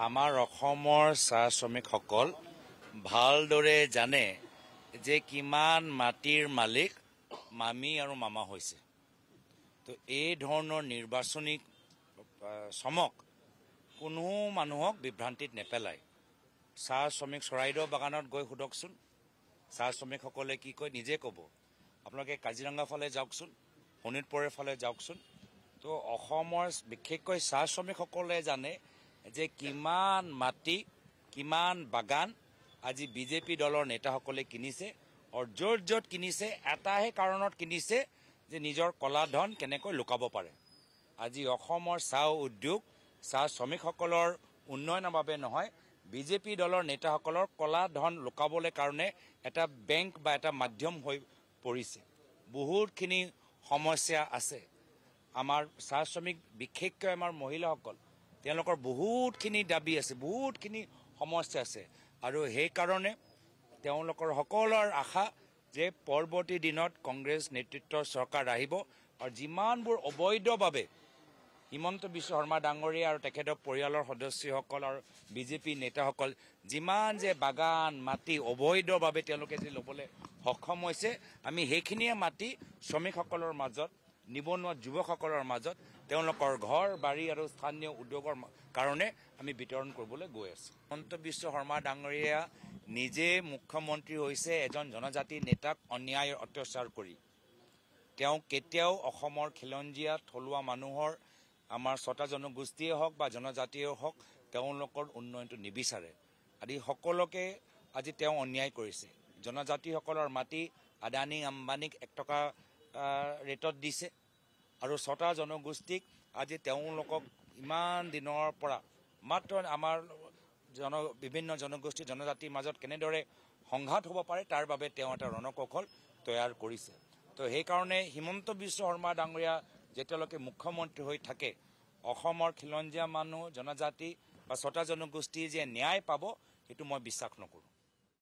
আমাৰ অসমৰ চাহ শ্ৰমিকসকল ভালদৰে জানে যে কিমান মাটিৰ মালিক মামী আৰু মামা হৈছে। তো এই ধৰণৰ নিৰ্বাচনী চমক কোনো মানুহক বিভ্ৰান্তিত নেপেলায়। চাহ শ্ৰমিক চৰাইদেউ বাগানত গৈ সোধকচোন, চাহ শ্ৰমিকসকলে কি কয় নিজে ক'ব। আপোনালোকে কাজিৰঙা ফালে যাওকচোন, শোণিতপুৰৰ ফালে যাওকচোন। তো অসমৰ বিশেষকৈ চাহ শ্ৰমিকসকলে জানে যে কিমান মাটি, কিমান বাগান আজি বিজেপি দলৰ নেতাসকলে কিনিছে, আৰু য'ত য'ত কিনিছে এটাহে কাৰণত কিনিছে যে নিজৰ কলা ধন কেনেকৈ লুকাব পাৰে। আজি অসমৰ চাহ উদ্যোগ চাহ শ্ৰমিকসকলৰ উন্নয়নৰ বাবে নহয়, বিজেপি দলৰ নেতাসকলৰ কলা ধন লুকাবলৈ কাৰণে এটা বেংক বা এটা মাধ্যম হৈ পৰিছে। বহুতখিনি সমস্যা আছে। আমাৰ চাহ শ্ৰমিক বিশেষকৈ আমাৰ মহিলাসকল, তেওঁলোকৰ বহুতখিনি দাবী আছে, বহুতখিনি সমস্যা আছে, আৰু সেইকাৰণে তেওঁলোকৰ সকলোৰ আশা যে পৰৱৰ্তী দিনত কংগ্ৰেছ নেতৃত্বৰ চৰকাৰ আহিব, আৰু যিমানবোৰ অবৈধভাৱে হিমন্ত বিশ্ব শৰ্মা ডাঙৰীয়া আৰু তেখেতৰ পৰিয়ালৰ সদস্যসকল আৰু বিজেপি নেতাসকল যিমান যে বাগান মাটি অবৈধভাৱে তেওঁলোকে যে ল'বলৈ সক্ষম হৈছে, আমি সেইখিনিয়ে মাটি শ্ৰমিকসকলৰ মাজত, নিবনুৱা যুৱকসকলৰ মাজত তেওঁলোকৰ ঘৰ বাৰী আৰু স্থানীয় উদ্যোগৰ কাৰণে আমি বিতৰণ কৰিবলৈ গৈ আছোঁ। হিমন্ত বিশ্ব শৰ্মা ডাঙৰীয়া নিজে মুখ্যমন্ত্ৰী হৈছে এজন জনজাতি নেতাক অন্যায় অত্যাচাৰ কৰি। তেওঁ কেতিয়াও অসমৰ খিলঞ্জীয়া থলুৱা মানুহৰ, আমাৰ ছটা জনগোষ্ঠীয়ে হওক বা জনজাতিয়ে হওক, তেওঁলোকৰ উন্নয়নটো নিবিচাৰে। আদি সকলোকে আজি তেওঁ অন্যায় কৰিছে। জনজাতিসকলৰ মাটি আদানী আম্বানীক 1 টকা ৰেটত দিছে, আৰু ছটা জনগোষ্ঠীক আজি তেওঁলোকক ইমান দিনৰ পৰা মাত্ৰ আমাৰ বিভিন্ন জনগোষ্ঠী জনজাতিৰ মাজত কেনেদৰে সংঘাত হ'ব পাৰে তাৰ বাবে তেওঁ এটা ৰণকৌশল তৈয়াৰ কৰিছে। তো সেইকাৰণে হিমন্ত বিশ্ব শৰ্মা ডাঙৰীয়া যেতিয়ালৈকে মুখ্যমন্ত্ৰী হৈ থাকে, অসমৰ খিলঞ্জীয়া মানুহ, জনজাতি বা ছটা জনগোষ্ঠী যে ন্যায় পাব সেইটো মই বিশ্বাস নকৰোঁ।